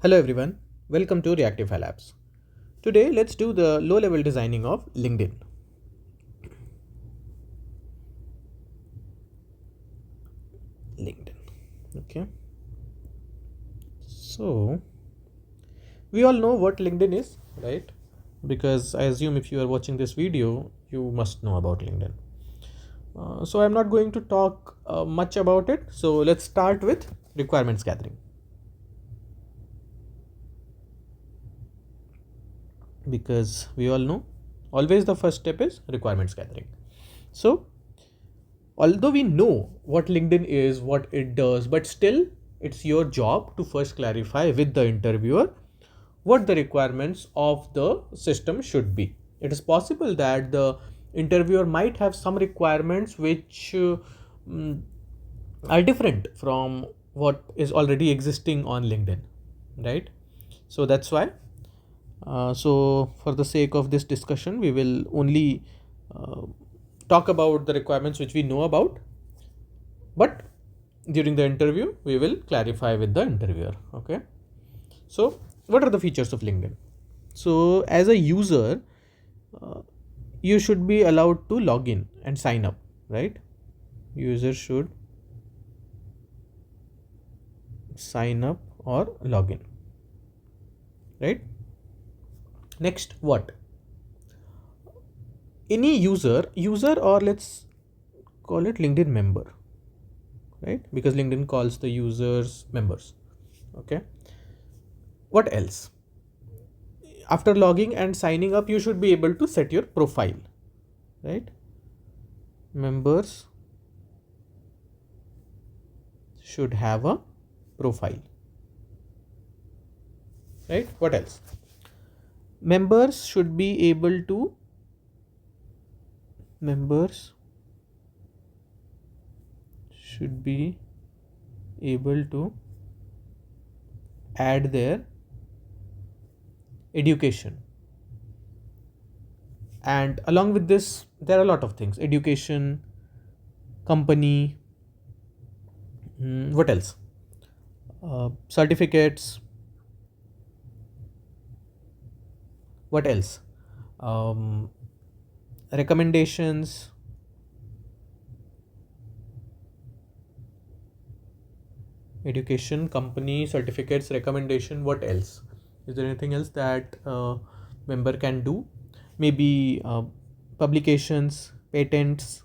Hello everyone, welcome to Reactive Labs. Today let's do the low level designing of LinkedIn. LinkedIn. Okay. So we all know what LinkedIn is, right? Because I assume if you are watching this video, you must know about LinkedIn. So I'm not going to talk much about it. So let's start with requirements gathering. Because we all know always the first step is requirements gathering. So although we know what LinkedIn is, what it does, but still it's your job to first clarify with the interviewer what the requirements of the system should be. It is possible that the interviewer might have some requirements which mm, are different from what is already existing on LinkedIn, right? So that's why. So for the sake of this discussion, we will only uh, talk about the requirements which we know about, but during the interview we will clarify with the interviewer. Okay, so what are the features of LinkedIn? So as a user, uh, you should be allowed to log in and sign up, right? User should sign up or log in, right? Next, what any user or let's call it LinkedIn member, right? Because LinkedIn calls the users members. Okay, what else? After logging and signing up, you should be able to set your profile, right? Members should have a profile, right? What else? Members should be able to members should be able to add their education, and along with this there are a lot of things: education, company, what else, certificates, what else, um, recommendations, education, company, certificates, recommendation. What else? Is there anything else that member can do? Maybe publications, patents,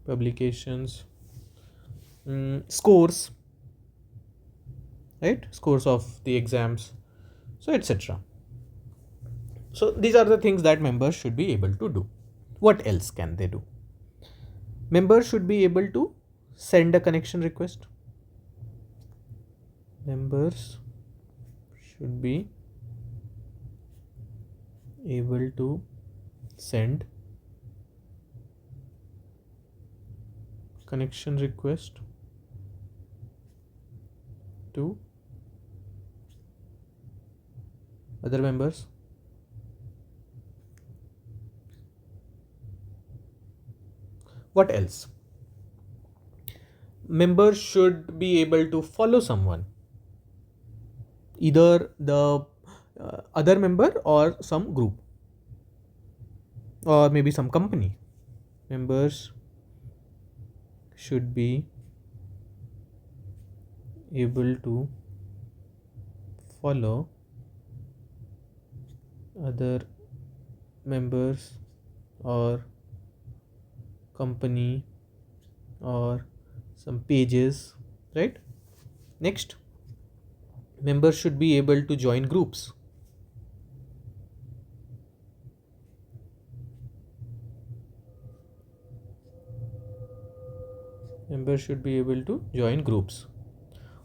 publications, scores, right? Scores of the exams, so etc. So these are the things that members should be able to do. What else can they do? Members should be able to send a connection request. Members should be able to send connection request to other members. What else? Members should be able to follow someone, either the other member or some group or maybe some company. Members should be able to follow other members or company or some pages, right? Next, members should be able to join groups. Members should be able to join groups.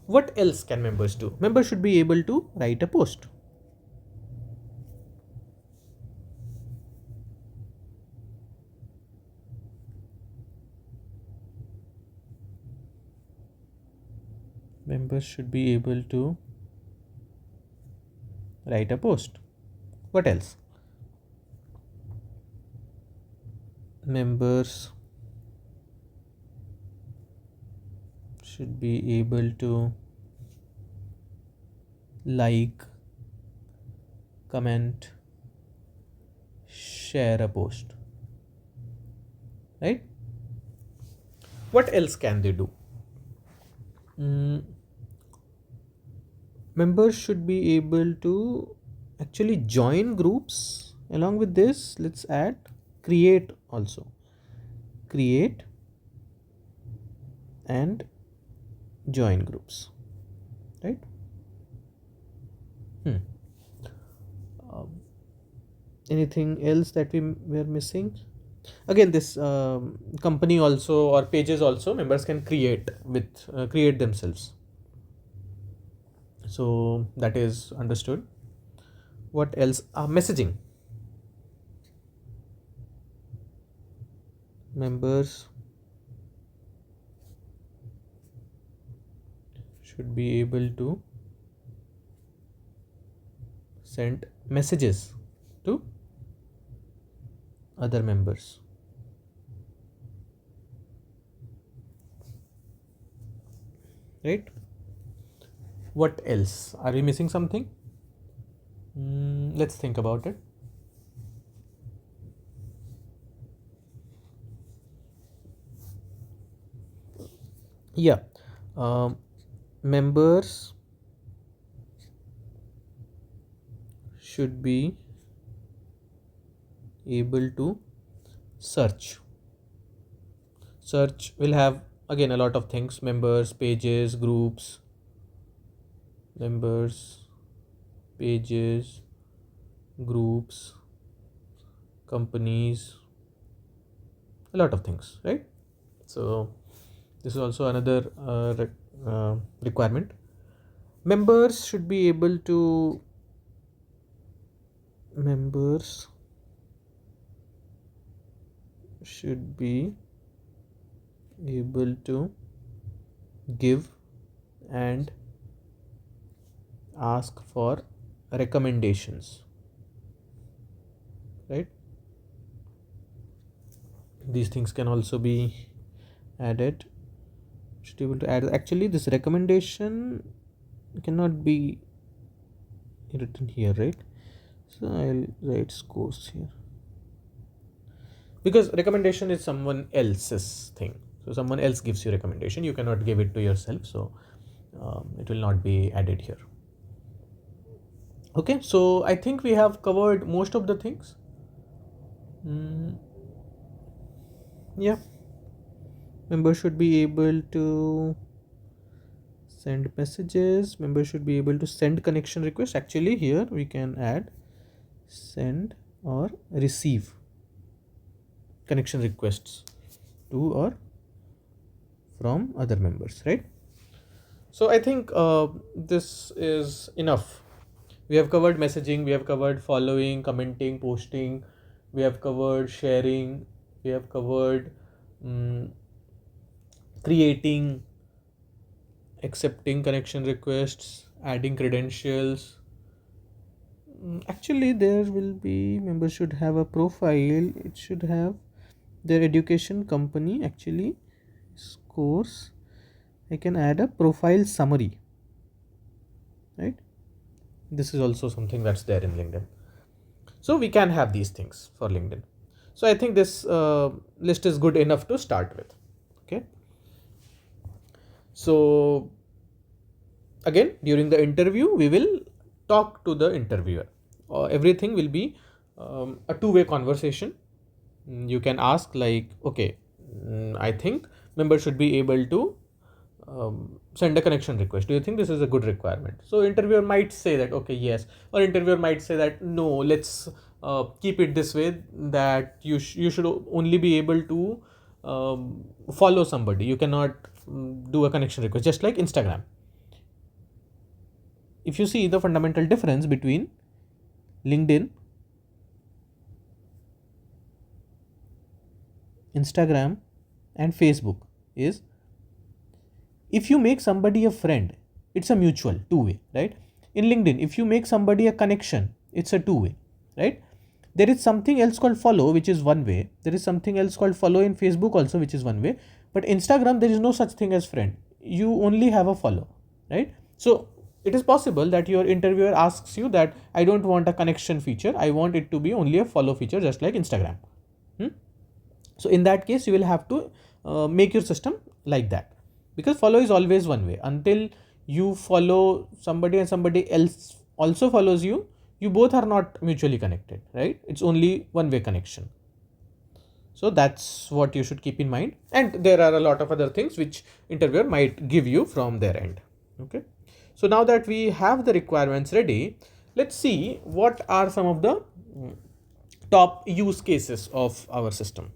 What else can members do? Members should be able to write a post. Members should be able to write a post. What else? Members should be able to like, comment, share a post, right? What else can they do? Members should be able to actually join groups. Along with this, let's add create also. Create and join groups, right? Anything else that we were missing? Again, this company also, or pages also, members can create themselves. So that is understood. What else? Messaging. Members should be able to send messages to other members, right? What else? Are we missing something? Let's think about it. Yeah. Members should be able to search. Search will have again a lot of things: members, pages, groups, members, pages, groups, companies, a lot of things, right? So this is also another requirement. Members should be able to members should be able to give and ask for recommendations, right? These things can also be added. Should be able to add. Actually, this recommendation cannot be written here, right? So I'll write scores here, because recommendation is someone else's thing. So someone else gives you recommendation, you cannot give it to yourself, so it will not be added here. Okay, so I think we have covered most of the things. Yeah, members should be able to send messages. Members should be able to send connection requests. Actually, here we can add send or receive connection requests to or from other members, right? So I think this is enough. We have covered messaging, we have covered following, commenting, posting, we have covered sharing, we have covered creating, accepting connection requests, adding credentials. Actually, there will be members should have a profile. It should have their education company. Actually, course, I can add a profile summary, right? This is also something that's there in LinkedIn. So we can have these things for LinkedIn. So I think this list is good enough to start with. Okay. So again, during the interview, we will talk to the interviewer. Everything will be a two-way conversation. You can ask like, okay, I think members should be able to send a connection request. Do you think this is a good requirement? So interviewer might say that, okay, yes, or interviewer might say that, no, let's keep it this way, that you should only be able to follow somebody. You cannot do a connection request, just like Instagram. If you see the fundamental difference between LinkedIn, Instagram and Facebook is, if you make somebody a friend, it's a mutual two-way, right? In LinkedIn, if you make somebody a connection, it's a two-way, right? There is something else called follow, which is one way. There is something else called follow in Facebook also, which is one way. But Instagram, there is no such thing as friend. you only have a follow, right? So it is possible that your interviewer asks you that I don't want a connection feature, I want it to be only a follow feature, just like Instagram. So in that case, you will have to make your system like that, because follow is always one way. Until you follow somebody and somebody else also follows you, you both are not mutually connected, right? It's only one way connection. So that's what you should keep in mind. And there are a lot of other things which interviewer might give you from their end. Okay. So now that we have the requirements ready, let's see what are some of the top use cases of our system.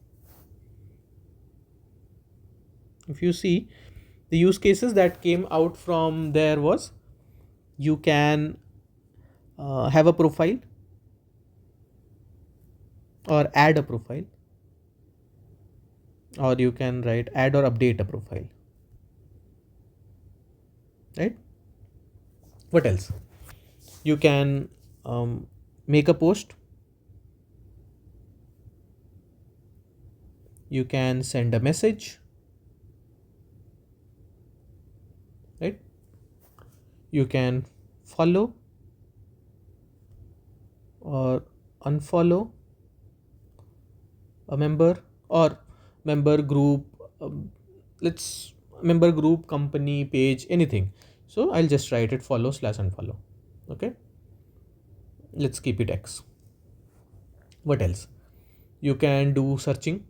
If you see, the use cases that came out from there was, you can have a profile or add a profile, or you can write add or update a profile, right? What else? You can make a post, you can send a message, right? You can follow or unfollow a member, or member group, let's member group, company page, anything. So I'll just write it follow slash unfollow. Okay, let's keep it X. What else? You can do searching,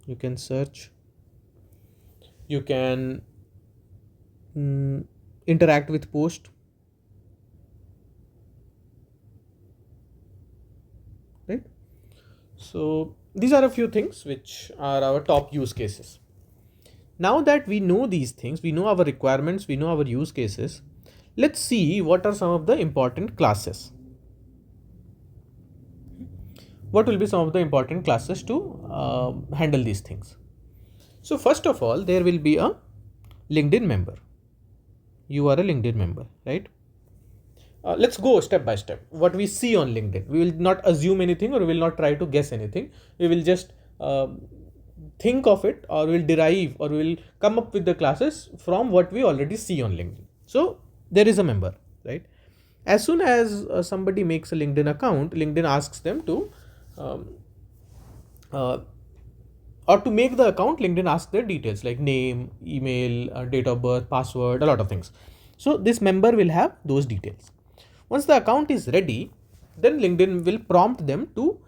you can search, you can interact with post, right? So these are a few things which are our top use cases. Now that we know these things, we know our requirements, we know our use cases, let's see what are some of the important classes. What will be some of the important classes to handle these things? So first of all, there will be a LinkedIn member. You are a LinkedIn member, right? Let's go step by step. What we see on LinkedIn, we will not assume anything, or we will not try to guess anything. We will just think of it, or we'll derive, or we'll come up with the classes from what we already see on LinkedIn. So there is a member, right? As soon as somebody makes a LinkedIn account, LinkedIn asks them to or to make the account, LinkedIn asks their details like name, email, date of birth, password, a lot of things. So this member will have those details. Once the account is ready, then LinkedIn will prompt them to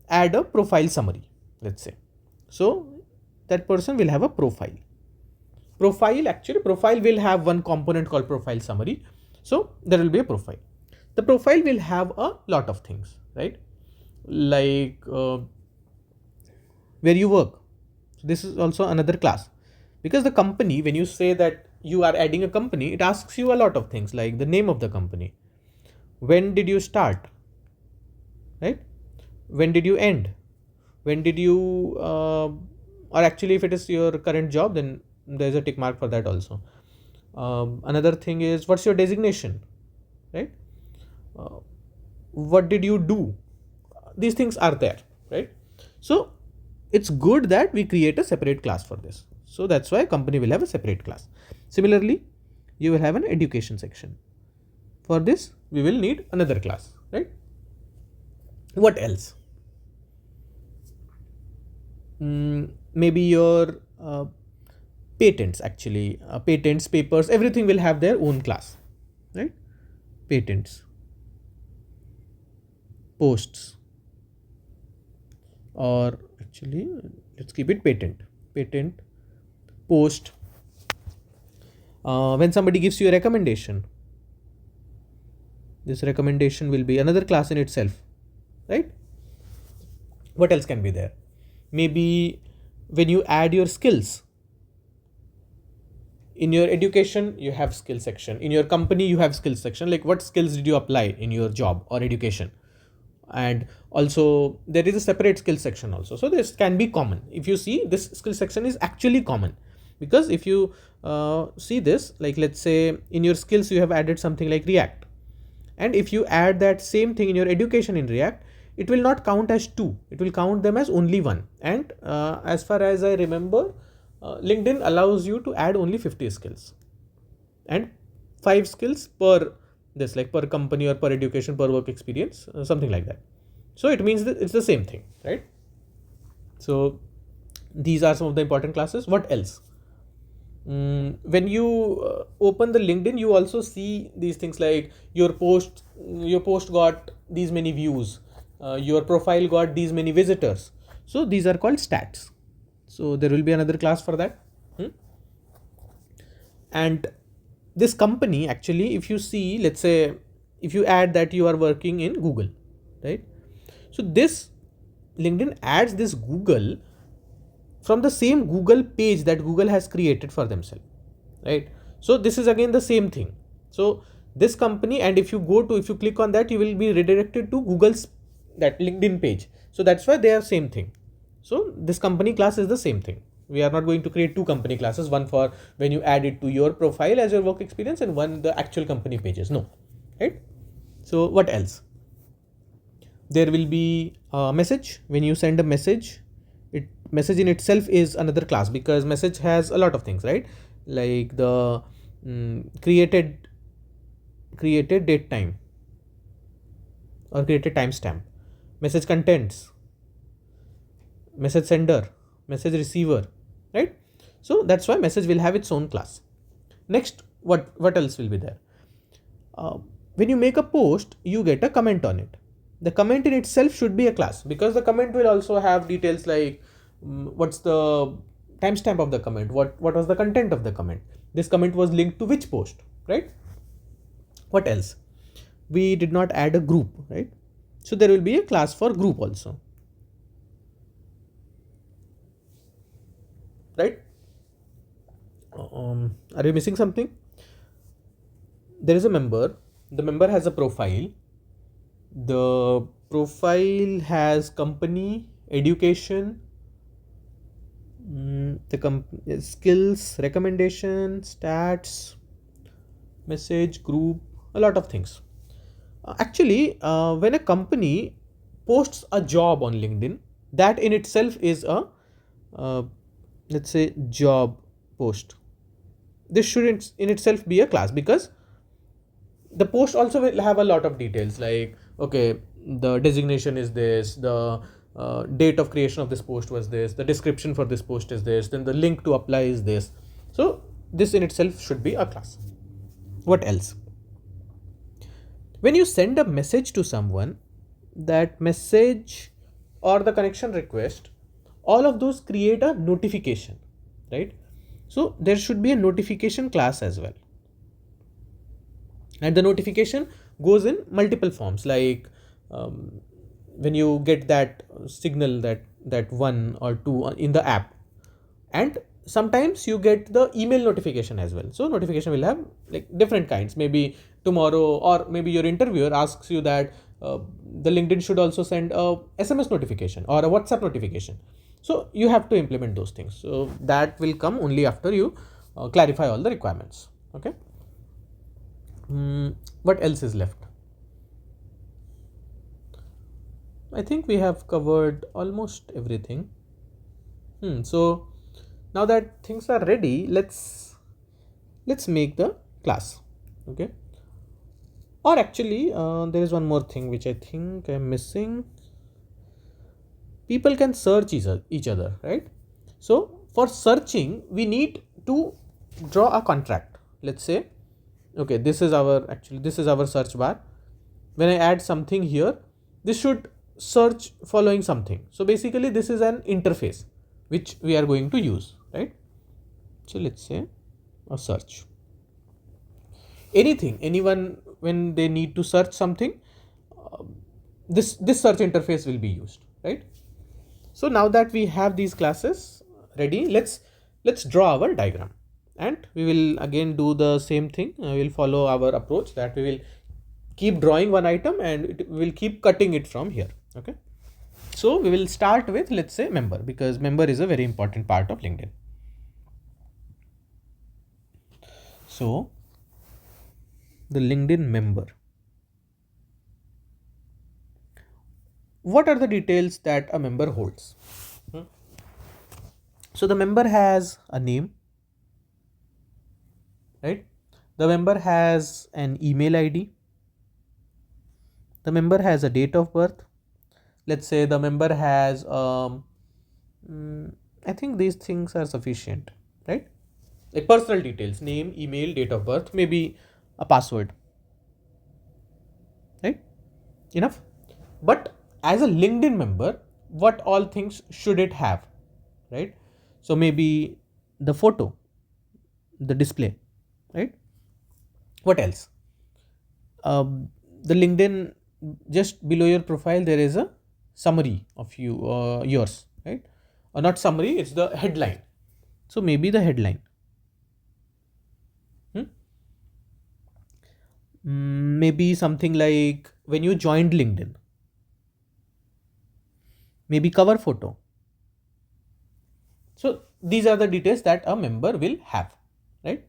add a profile summary, let's say. So that person will have a profile. Profile will have one component called profile summary. So there will be a profile. The profile will have a lot of things, right? Like where you work. So this is also another class, because the company, when you say that you are adding a company, it asks you a lot of things like the name of the company, when did you start, right? When did you end? When did you or actually if it is your current job, then there's a tick mark for that also. Another thing is, what's your designation, right? What did you do? These things are there, right? So it's good that we create a separate class for this. So that's why company will have a separate class. Similarly, you will have an education section. For this, we will need another class, right? What else? Maybe your patents, actually, patents, papers, everything will have their own class, right? Patents, posts, or actually, let's keep it patent, post. When somebody gives you a recommendation, this recommendation will be another class in itself, right? What else can be there? Maybe when you add your skills, in your education you have skill section, in your company you have skill section, like what skills did you apply in your job or education. And also there is a separate skill section also. So this can be common. If you see, this skill section is actually common, because if you see this, like let's say in your skills you have added something like React, and if you add that same thing in your education in React, it will not count as two, it will count them as only one. And as far as I remember, LinkedIn allows you to add only 50 skills and 5 skills per this, like per company or per education, per work experience, something like that. So it means that it's the same thing, right? So these are some of the important classes. What else? When you open the LinkedIn, you also see these things like your post got these many views, your profile got these many visitors. So these are called stats. So there will be another class for that. And this company, actually, if you see, let's say if you add that you are working in Google, right? So this LinkedIn adds this Google from the same Google page that Google has created for themselves, right? So this is again the same thing. So this company, and if you click on that, you will be redirected to Google's that LinkedIn page. So that's why they are same thing. So this company class is the same thing. We are not going to create two company classes, one for when you add it to your profile as your work experience and one the actual company pages. No, right? So what else? There will be a message. When you send a message, message in itself is another class, because message has a lot of things, right? Like the created date time or created timestamp, message contents, message sender, message receiver, right? So that's why message will have its own class. Next, what else will be there? uh, when you make a post, you get a comment on it. The comment in itself should be a class, because the comment will also have details like what's the timestamp of the comment, what was the content of the comment, this comment was linked to which post, right? What else? We did not add a group, right? So there will be a class for group also, right? Are you missing something? There is a member. The member has a profile. The profile has company, education, skills, recommendation, stats, message, group, a lot of things. Actually, when a company posts a job on LinkedIn, that in itself is a, uh, let's say, job post. This shouldn't in itself be a class, because the post also will have a lot of details like, okay, the designation is this, the date of creation of this post was this, the description for this post is this, then the link to apply is this. So this in itself should be a class. What else? When you send a message to someone, that message or the connection request, all of those create a notification, right? So there should be a notification class as well. And the notification goes in multiple forms, like when you get that signal, that one or two in the app, and sometimes you get the email notification as well. So notification will have like different kinds. Maybe tomorrow, or maybe your interviewer asks you that the LinkedIn should also send a SMS notification or a WhatsApp notification. So you have to implement those things. So that will come only after you clarify all the requirements. Okay. What else is left? I think we have covered almost everything. So now that things are ready, let's make the class. Okay. Or actually, there is one more thing which I think I'm missing. People can search each other, right? So for searching, we need to draw a contract. Let's say, okay, this is our search bar. When I add something here, this should search following something. So basically this is an interface which we are going to use, right? So let's say a search. Anyone, when they need to search something, this search interface will be used, right? So now that we have these classes ready, let's draw our diagram, and we will again do the same thing. We will follow our approach that we will keep drawing one item and we will keep cutting it from here. Okay. So we will start with, let's say, member, because member is a very important part of LinkedIn. So the LinkedIn member. What are the details that a member holds? So the member has a name, right? The member has an email ID. The member has a date of birth. Let's say the member has mm, I think these things are sufficient, right? Like personal details, name, email, date of birth, maybe a password, right? Enough. But as a LinkedIn member, what all things should it have, right? So maybe the photo, the display, right? What else? The LinkedIn, just below your profile there is a summary of yours, right? Or not summary, it's the headline. So maybe the headline. Hmm? Maybe something like when you joined LinkedIn, maybe cover photo. So these are the details that a member will have, right?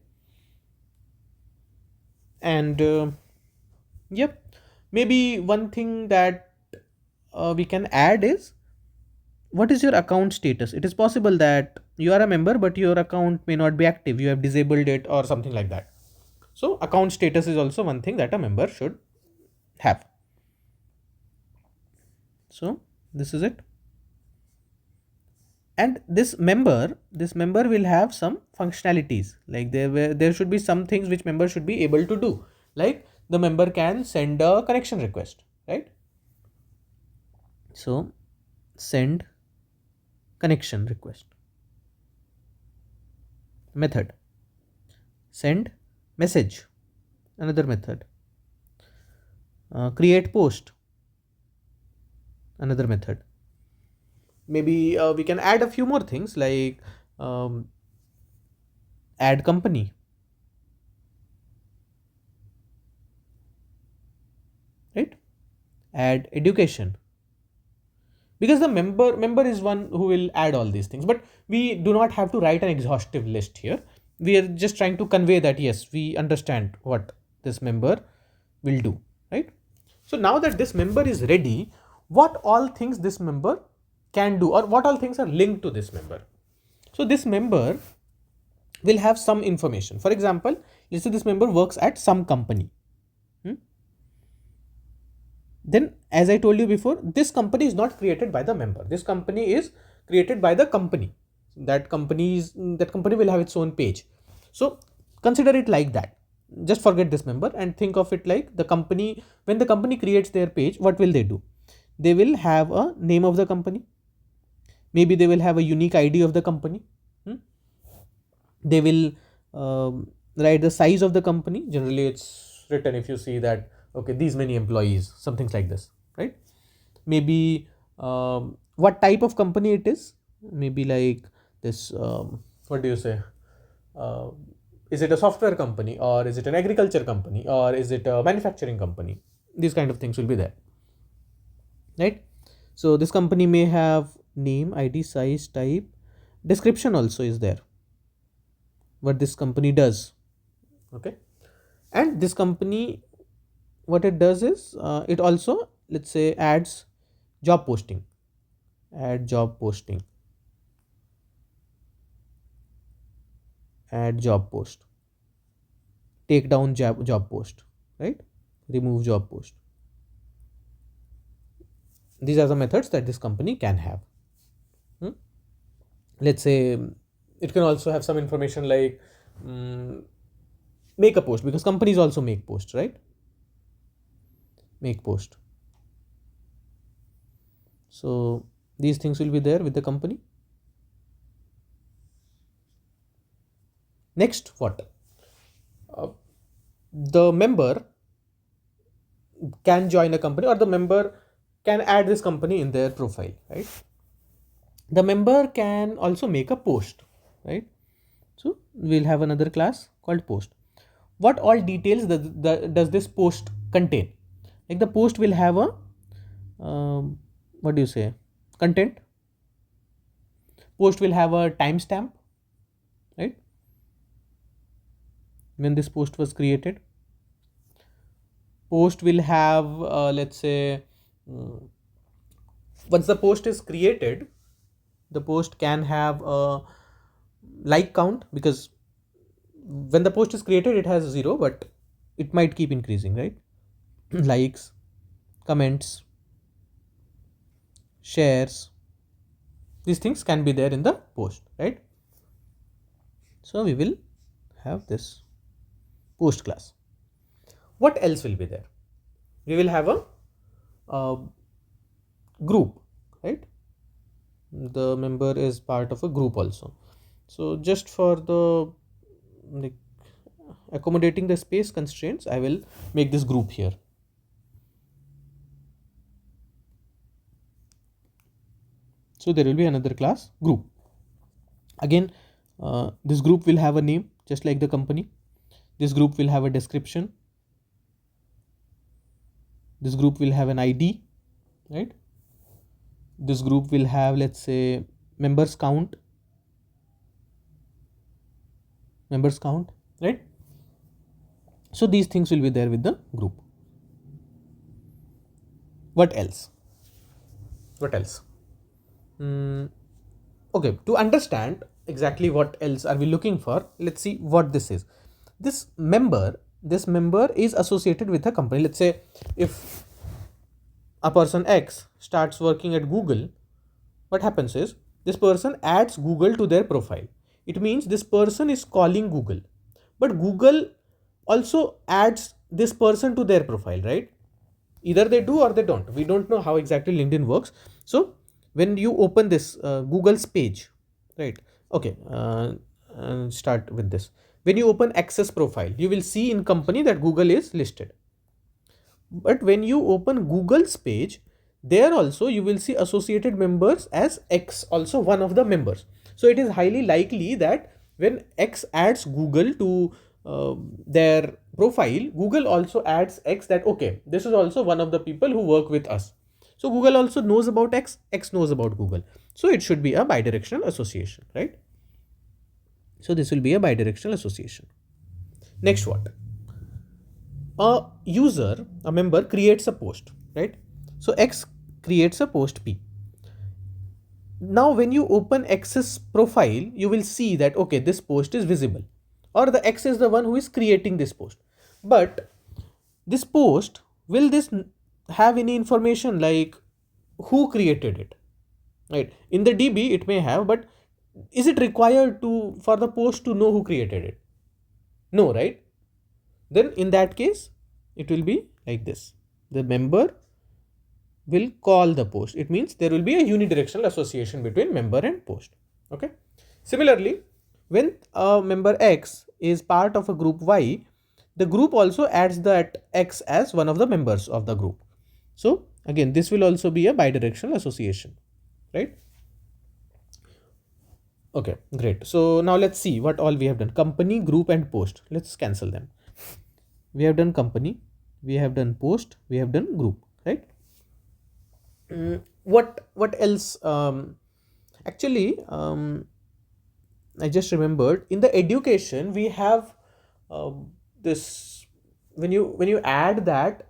And yep, maybe one thing that we can add is, what is your account status? It is possible that you are a member but your account may not be active, you have disabled it or something like that. So account status is also one thing that a member should have. So this is it. And this member will have some functionalities, like there should be some things which member should be able to do, like the member can send a connection request, right? So send connection request method, send message, another method, create post, another method. Maybe we can add a few more things like um, add company, right? Add education, because the member is one who will add all these things, but we do not have to write an exhaustive list here. We are just trying to convey that yes, we understand what this member will do, right? So now that this member is ready, what all things this member can do, or what all things are linked to this member? So this member will have some information. For example, let's say this member works at some company. Hmm? Then, as I told you before, this company is not created by the member. This company is created by the company. That company will have its own page. So consider it like that. Just forget this member and think of it like the company. When the company creates their page, what will they do? They will have a name of the company. Maybe they will have a unique ID of the company. Hmm? They will write the size of the company. Generally it's written, if you see that, okay, these many employees, some things like this, right? Maybe what type of company it is, maybe like this, what do you say, uh, is it a software company, or is it an agriculture company, or is it a manufacturing company? These kind of things will be there, right? So this company may have name, ID, size, type, description also is there, what this company does, okay? And this company, what it does is, it also, let's say, adds job posting, add job posting, add job post, take down job post, right? Remove job post. These are the methods that this company can have. Hmm? Let's say it can also have some information like, um, make a post, because companies also make posts, right? Make post. So these things will be there with the company. Next, what? Uh, the member can join a company, or the member can add this company in their profile, right? The member can also make a post, right? So we'll have another class called post. What all details does this post contain? Like the post will have a, what do you say, content. Post will have a timestamp, right? When this post was created. Post will have, let's say, once the post is created, The post can have a like count, because when the post is created it has 0, but it might keep increasing, right? Likes, comments, shares, these things can be there in the post, right? So we will have this post class. What else will be there? We will have a group, right? The member is part of a group also. So just for the like accommodating the space constraints, I will make this group here. So there will be another class group. Again, this group will have a name just like the company. This group will have a description. This group will have an ID, right? This group will have, let's say, members count, right? So these things will be there with the group. What else? Okay, to understand exactly what else are we looking for, let's see what this is. This member is associated with a company. Let's say if a person X starts working at Google, what happens is this person adds Google to their profile. It means this person is calling Google, but Google also adds this person to their profile, right? Either they do or they don't. We don't know how exactly LinkedIn works. So when you open this Google's page, right? Okay, start with this. When you open access profile, you will see in company that Google is listed. But when you open Google's page, there also you will see associated members as X, also one of the members. So it is highly likely that when X adds Google to their profile, Google also adds X, that okay, this is also one of the people who work with us. So Google also knows about X, X knows about Google. So it should be a bidirectional association, right? So this will be a bidirectional association. Next, what? A user, a member creates a post, right? So X creates a post P. Now when you open X's profile, you will see that okay, this post is visible, or the X is the one who is creating this post. But this post, will this have any information like who created it, right? In the DB it may have, but is it required to for the post to know who created it? No, right? Then in that case it will be like this. The member will call the post. It means there will be a unidirectional association between member and post. Okay. Similarly, when a member X is part of a group Y, the group also adds that X as one of the members of the group. So again, this will also be a bidirectional association, right? Okay, great. So now let's see what all we have done. Company, group and post. Let's cancel them. We have done company, we have done post, we have done group, right? What else? Actually, I just remembered, in the education we have this, when you add that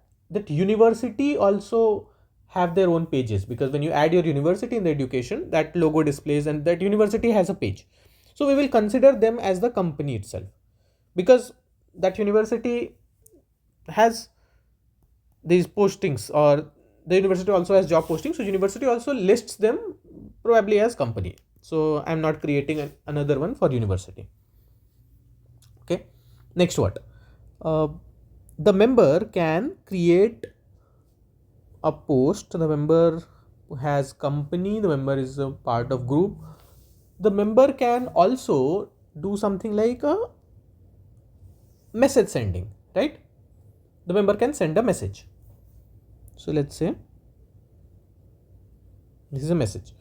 university also have their own pages, because when you add your university in the education, that logo displays and that university has a page. So we will consider them as the company itself, because that university has these postings, or the university also has job postings, so university also lists them probably as company. So I'm not creating another one for university. Okay. Next, what? The member can create a post. The member has company, the member is a part of group. The member can also do something like a message sending, right? The member can send a message. So let's say this is a message.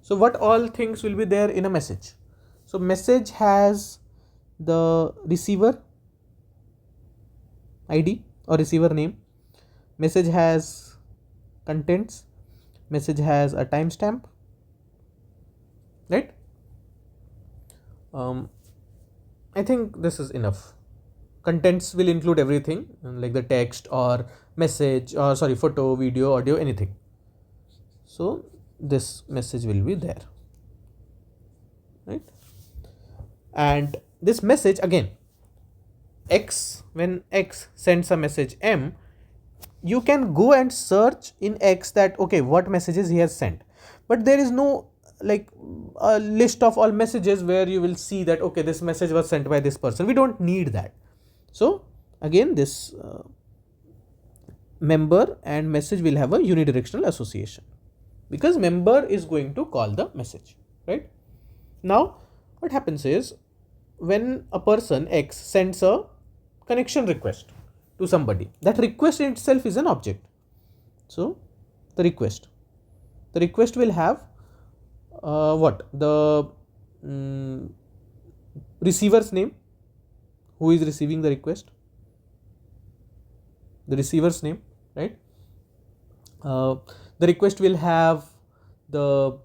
So what all things will be there in a message? So message has the receiver ID or receiver name. Message has contents. Message has a timestamp, right? I think this is enough. Contents will include everything like the text or message, or photo, video, audio, anything. So this message will be there. right? And this message again, X, when X sends a message M, you can go and search in X that okay, what messages he has sent, but there is no like a list of all messages where you will see that okay, this message was sent by this person. We don't need that. So again, this member and message will have a unidirectional association because member is going to call the message, right? Now what happens is when a person X sends a connection request to somebody, that request in itself is an object. So the request will have what the receiver's name, who is receiving the request, the receiver's name, right? The request will have the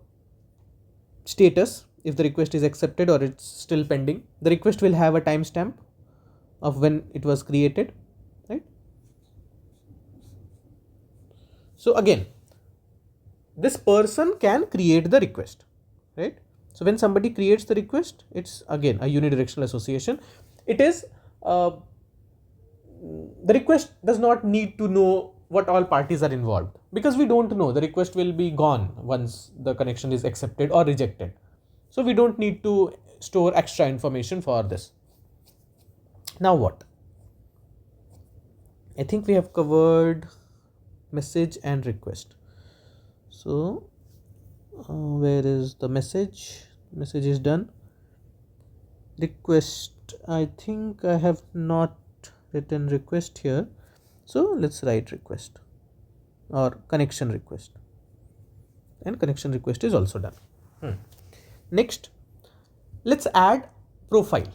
status, if the request is accepted or it's still pending. The request will have a timestamp of when it was created, right? So again, this person can create the request, right? So when somebody creates the request, it's again a unidirectional association. It is the request does not need to know what all parties are involved because we don't know. The request will be gone once the connection is accepted or rejected. So we don't need to store extra information for this. Now what? I think we have covered message and request. So where is the message? Message is done. Request, I think I have not written request here. So let's write request or connection request. And connection request is also done. Next, let's add profile.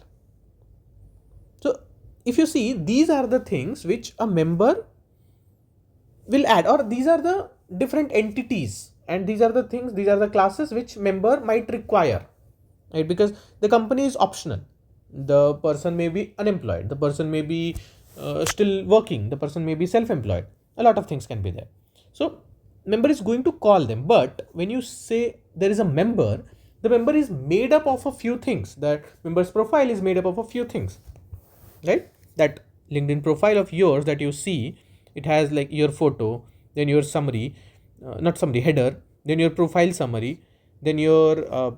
So if you see, these are the things which a member will add, or these are the different entities, and these are the things, these are the classes which member might require, right? Because the company is optional. The person may be unemployed, the person may be still working, the person may be self-employed. A lot of things can be there. So member is going to call them, but when you say there is a member, the member is made up of a few things. That member's profile is made up of a few things, right? That LinkedIn profile of yours that you see, it has like your photo, then your summary, not summary, header, then your profile summary, then your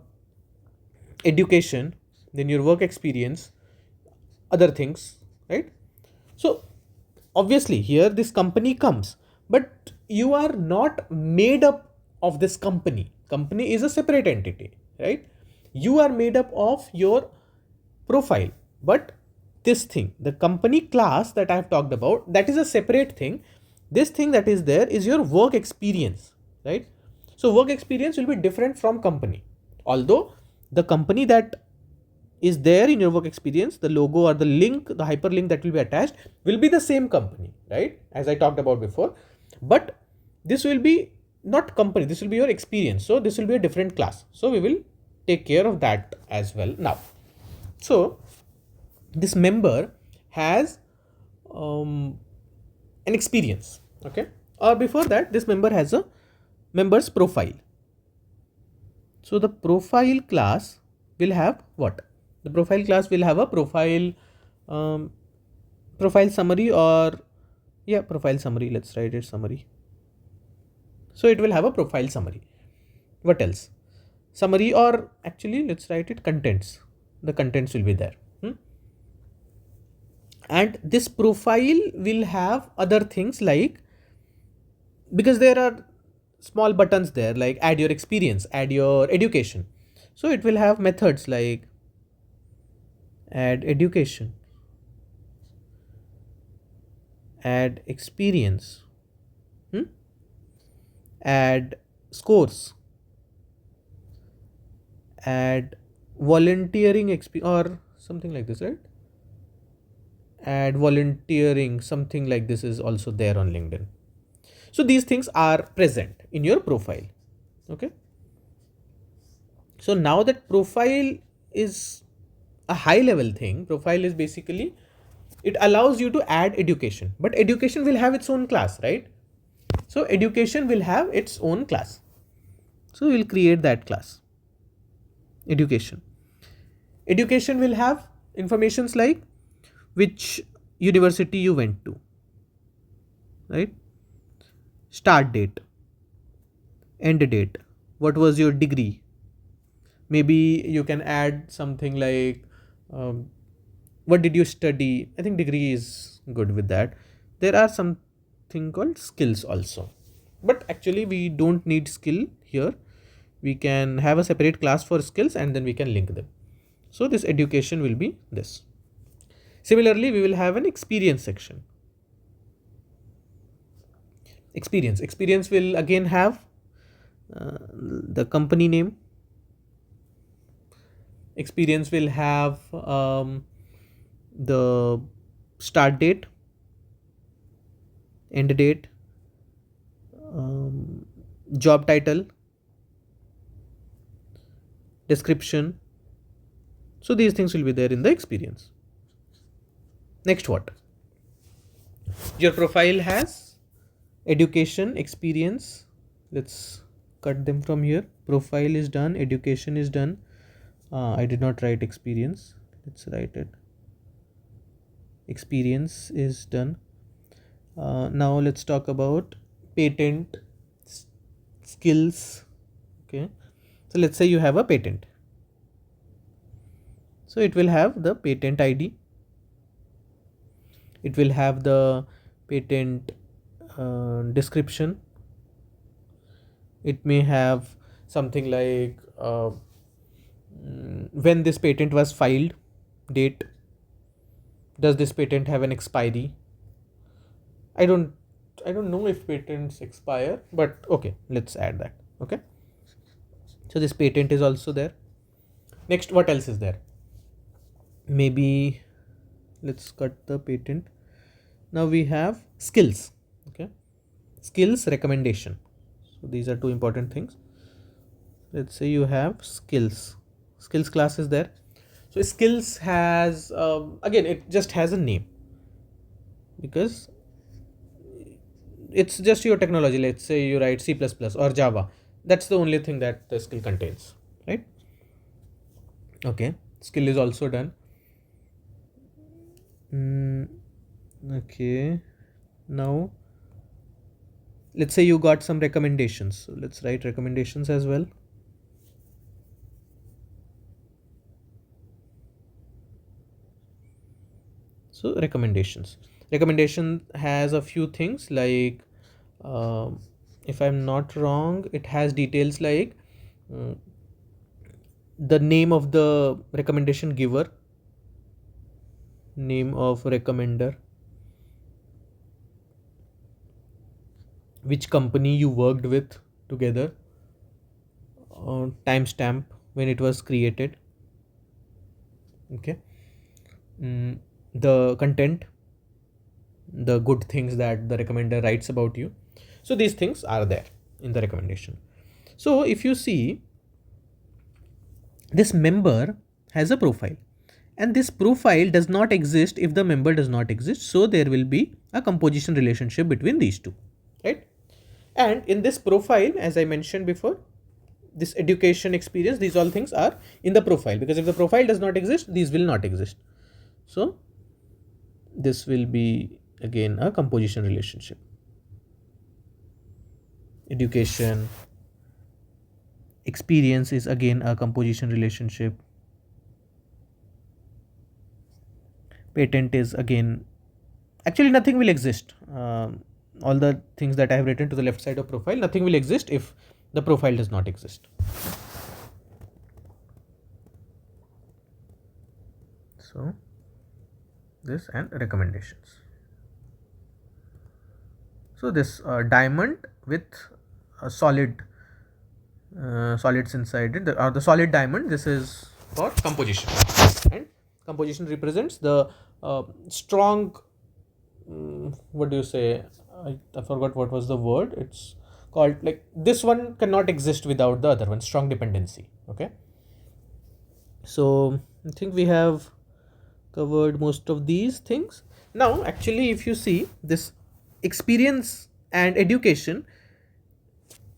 education, then your work experience, other things, right? So obviously here this company comes, but you are not made up of this company. Company is a separate entity, right? You are made up of your profile, but this thing, the company class that I have talked about, that is a separate thing. This thing that is there is your work experience, right? So work experience will be different from company. Although the company that is there in your work experience, the logo or the link, the hyperlink that will be attached will be the same company, right? As I talked about before, but this will be not company, this will be your experience. So this will be a different class. So we will take care of that as well now. So this member has an experience, okay? Or before that, this member has a member's profile. So the profile class will have what? The profile class will have a profile summary, or profile summary. Let's write it summary. So it will have a profile summary. What else? Summary, or actually let's write it contents. The contents will be there. And this profile will have other things like, because there are small buttons there like add your experience, add your education. So it will have methods like add education, add experience, add scores, add volunteering or something like this, right? Add volunteering, something like this is also there on LinkedIn. So these things are present in your profile, okay? So now that profile is a high level thing, profile is basically, it allows you to add education, but education will have its own class, right? So education will have its own class. So we'll create that class, education. Education will have informations like which university you went to, right? Start date, end date, what was your degree. Maybe you can add something like um, what did you study. I think degree is good with that. There are something called skills also, but actually we don't need skill here. We can have a separate class for skills and then we can link them. So this education will be this. Similarly, we will have an experience section. Experience will again have the company name. Experience will have the start date, end date, job title, description. So these things will be there in the experience. Next, what? Your profile has education, experience. Let's cut them from here. Profile is done, education is done. I did not write experience. Let's write it. Experience is done. Now let's talk about patent skills. Okay. So let's say you have a patent. So it will have the patent ID. It will have the patent description. It may have something like when this patent was filed, date. Does this patent have an expiry? I don't know if patents expire, but okay, let's add that. Okay. So this patent is also there. Next, what else is there? Maybe let's cut the patent. Now we have skills. Okay. Skills recommendation. So these are two important things. Let's say you have skills. Skills class is there. So skills has again, it just has a name because it's just your technology. Let's say you write C++ or Java. That's the only thing that the skill contains, right? Okay. Skill is also done. Okay. Now let's say you got some recommendations. So let's write recommendations as well. So recommendation has a few things like if I'm not wrong, it has details like the name of the recommendation giver, name of recommender, which company you worked with together, timestamp when it was created. Okay. The content, the good things that the recommender writes about you. So these things are there in the recommendation. So if you see, this member has a profile and this profile does not exist if the member does not exist. So there will be a composition relationship between these two, right? And in this profile, as I mentioned before, this education, experience, these all things are in the profile, because if the profile does not exist, these will not exist. So this will be again a composition relationship. Education, experience is again a composition relationship. Patent is again, actually nothing will exist. All the things that I have written to the left side of profile, nothing will exist if the profile does not exist. So this and recommendations. So this diamond with a solids inside it, the solid diamond, this is for composition, and composition represents the strong, what do you say, I forgot what was the word. It's called, like, this one cannot exist without the other one, strong dependency. Okay. So I think we have covered most of these things. Now actually, if you see this experience and education,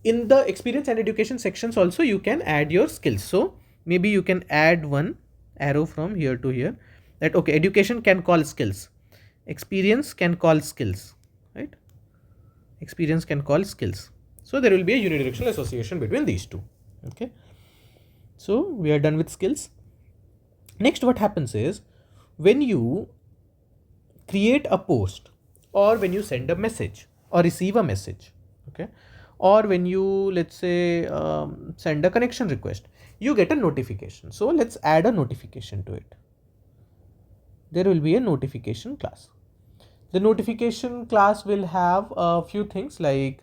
in the experience and education sections also you can add your skills. So maybe you can add one arrow from here to here, that okay, education can call skills, experience can call skills, right? Experience can call skills. So there will be a unidirectional association between these two. Okay, so we are done with skills. Next, what happens is when you create a post, or when you send a message or receive a message, okay, or when you, let's say, send a connection request, you get a notification. So let's add a notification to it. There will be a notification class. The notification class will have a few things like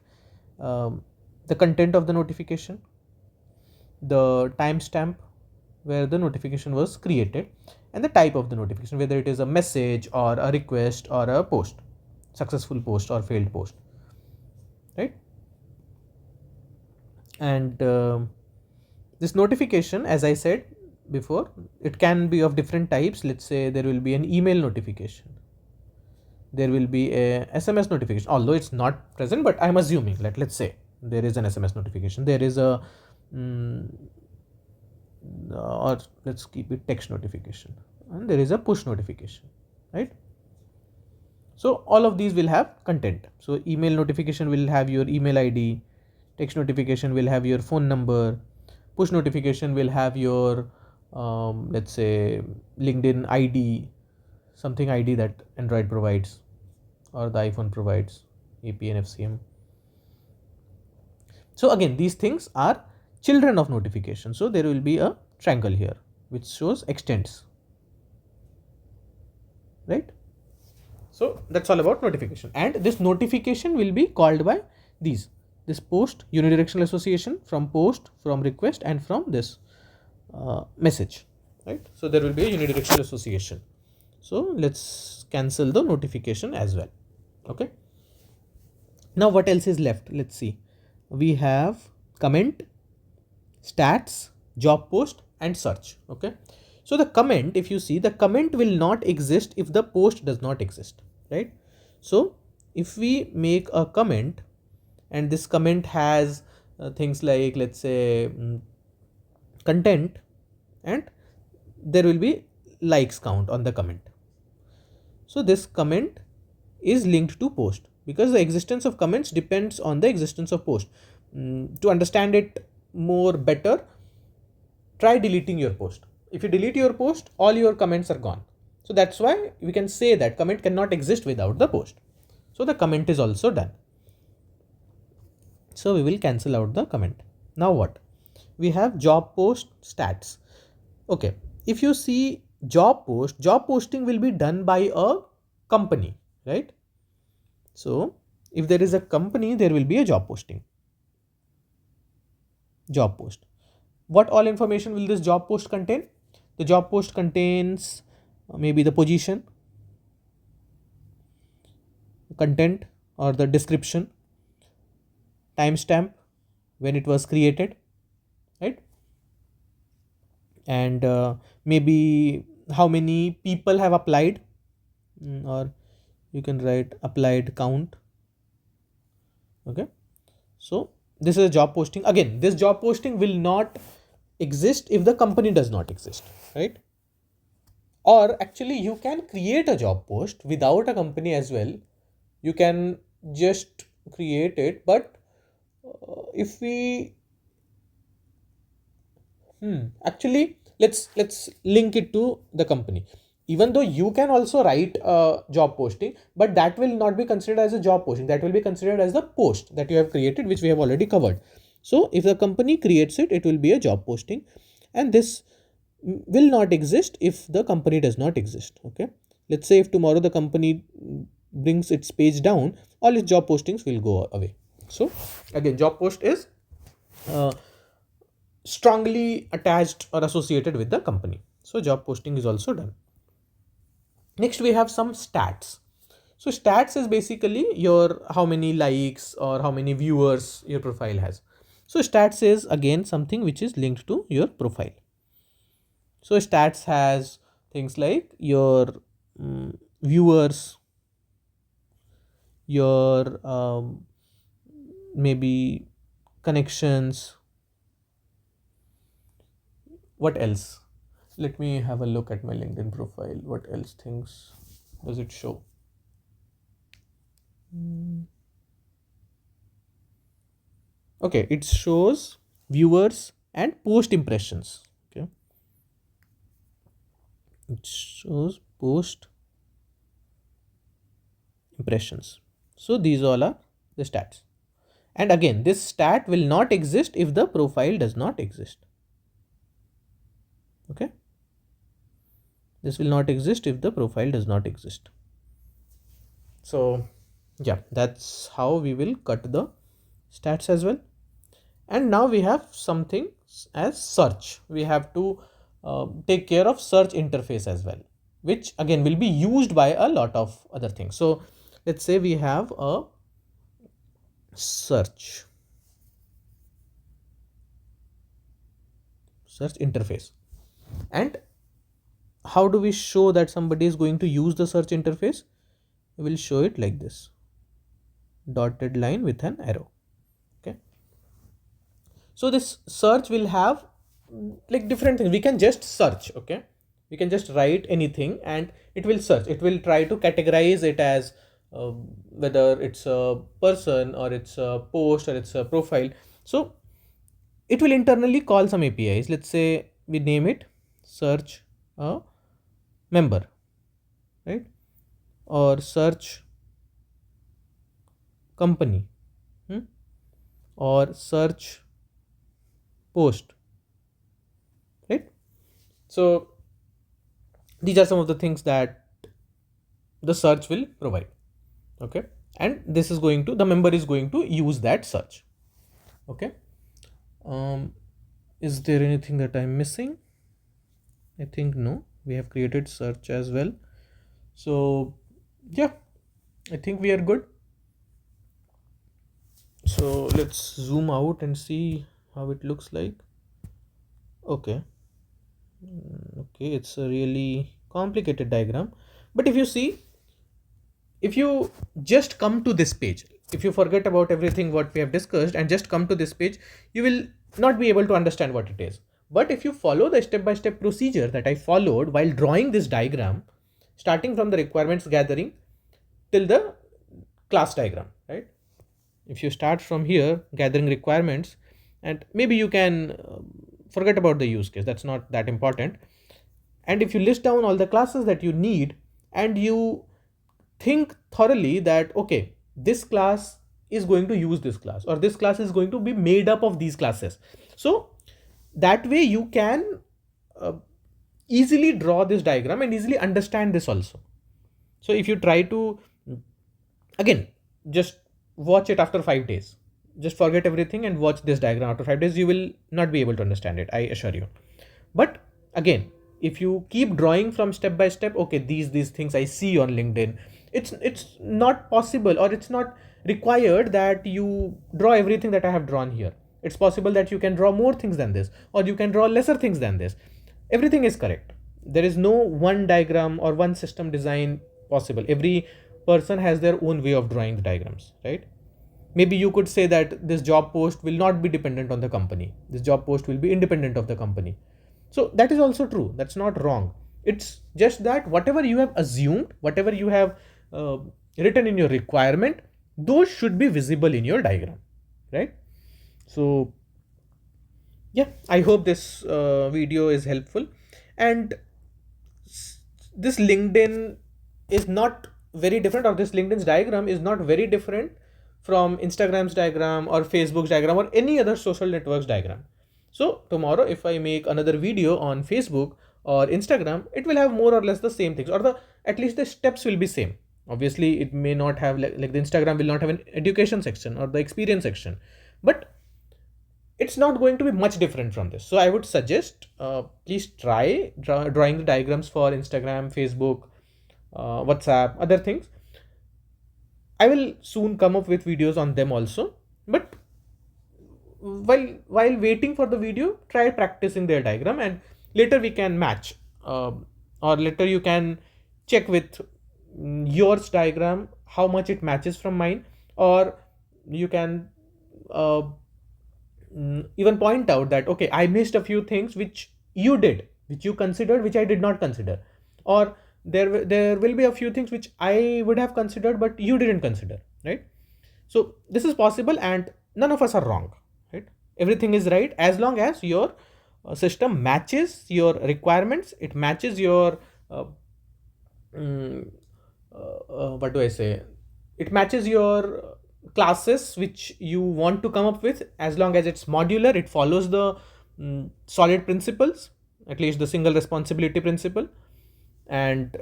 the content of the notification, the timestamp where the notification was created, and the type of the notification, whether it is a message or a request or a post, successful post or failed post, right? And this notification, as I said before, it can be of different types. Let's say there will be an email notification, there will be a SMS notification, although it's not present, but I'm assuming, let's say there is an SMS notification, there is a or let's keep it text notification, and there is a push notification, right? So all of these will have content. So email notification will have your email ID, text notification will have your phone number, push notification will have your let's say LinkedIn ID, something ID that Android provides or the iPhone provides, AP and FCM. So again, these things are children of notification. So there will be a triangle here which shows extents, right? So that's all about notification, and this notification will be called by this post, unidirectional association from post, from request, and from this message, right? So there will be a unidirectional association. So let's cancel the notification as well. Okay, now what else is left? Let's see. We have comment, stats, job post, and search. Okay, so the comment, if you see, the comment will not exist if the post does not exist, right? So if we make a comment, and this comment has things like, let's say, content, and there will be likes count on the comment. So this comment is linked to post because the existence of comments depends on the existence of post. To understand it more better, try deleting your post. If you delete your post, all your comments are gone. So that's why we can say that comment cannot exist without the post. So the comment is also done. So we will cancel out the comment. Now what? We have job post stats. Okay, if you see job posting will be done by a company, right? So if there is a company, there will be a job posting. Job post. What all information will this job post contain? The job post contains maybe the position, content or the description, timestamp when it was created, right? And maybe how many people have applied, or you can write applied count. Okay, so this is a job posting. Again, this job posting will not exist if the company does not exist, right? Or actually you can create a job post without a company as well. You can just create it, but if we actually let's link it to the company. Even though you can also write a job posting, but that will not be considered as a job posting, that will be considered as the post that you have created, which we have already covered. So if the company creates it, it will be a job posting, and this will not exist if the company does not exist. Okay, let's say if tomorrow the company brings its page down, all its job postings will go away. So again, job post is uh, strongly attached or associated with the company. So job posting is also done. Next we have some stats. So stats is basically your how many likes or how many viewers your profile has. So stats is again something which is linked to your profile. So stats has things like your viewers, your maybe connections. What else? Let me have a look at my LinkedIn profile. What else things does it show? Hmm. Okay, it shows viewers and post impressions. Okay, it shows post impressions. So these all are the stats. And again, this stat will not exist if the profile does not exist. Okay, this will not exist if the profile does not exist. So yeah, that's how we will cut the stats as well. And now we have something as search. We have to take care of search interface as well, which again will be used by a lot of other things. So let's say we have a search interface, and how do we show that somebody is going to use the search interface? We will show it like this, dotted line with an arrow. Okay, so this search will have like different things. We can just search. Okay, we can just write anything and it will search. It will try to categorize it as whether it's a person or it's a post or it's a profile. So it will internally call some APIs. Let's say we name it search a member, right? Or search company, hmm? Or search post, right? So these are some of the things that the search will provide. Okay, and this is going to, the member is going to use that search. Okay, um is there anything that I'm missing? I think no, we have created search as well. So yeah, I think we are good. So let's zoom out and see how it looks like. Okay. Okay, it's a really complicated diagram, but if you see, if you just come to this page, if you forget about everything what we have discussed and just come to this page, you will not be able to understand what it is. But if you follow the step by step procedure that I followed while drawing this diagram, starting from the requirements gathering till the class diagram, right? If you start from here gathering requirements, and maybe you can forget about the use case, that's not that important. And if you list down all the classes that you need and you think thoroughly that okay, this class is going to use this class, or this class is going to be made up of these classes, so that way you can uh, easily draw this diagram and easily understand this also. So if you try to, again, just watch it after 5 days, just forget everything and watch this diagram after 5 days, you will not be able to understand it, I assure you. But again, if you keep drawing from step by step, okay, these things I see on LinkedIn, it's not possible, or it's not required that you draw everything that I have drawn here. It's possible that you can draw more things than this, or you can draw lesser things than this. Everything is correct. There is no one diagram or one system design possible. Every person has their own way of drawing the diagrams, right? Maybe you could say that this job post will not be dependent on the company, this job post will be independent of the company. So that is also true, that's not wrong. It's just that whatever you have assumed, whatever you have uh, written in your requirement, those should be visible in your diagram, right? So yeah, I hope this video is helpful. And this LinkedIn is not very different, or this LinkedIn's diagram is not very different from Instagram's diagram or Facebook's diagram or any other social network's diagram. So tomorrow, if I make another video on Facebook or Instagram, it will have more or less the same things, or the at least the steps will be same. Obviously, it may not have like the Instagram will not have an education section or the experience section, but it's not going to be much different from this. So I would suggest please try drawing the diagrams for Instagram, Facebook, WhatsApp, other things. I will soon come up with videos on them also. But while waiting for the video, try practicing their diagram, and later we can match, or later you can check with yours diagram how much it matches from mine, or you can even point out that okay, I missed a few things which you did, which you considered, which I did not consider, or there will be a few things which I would have considered but you didn't consider, right? So this is possible, and none of us are wrong, right? Everything is right as long as your system matches your requirements, it matches your uh, mm, what do I say? It matches your classes which you want to come up with. As long as it's modular, it follows the solid principles, at least the single responsibility principle, and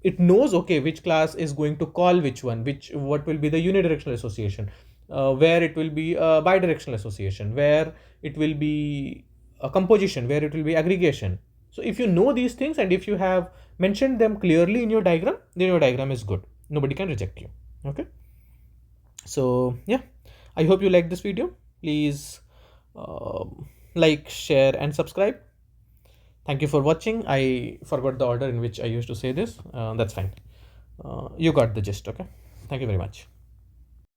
it knows, okay, which class is going to call which one, which what will be the unidirectional association, where it will be a bidirectional association, where it will be a composition, where it will be aggregation. So if you know these things and if you have mentioned them clearly in your diagram, then your diagram is good, nobody can reject you. Okay, so yeah, I hope you like this video. Please like, share and subscribe. Thank you for watching. I forgot the order in which I used to say this. That's fine. You got the gist. Okay, thank you very much.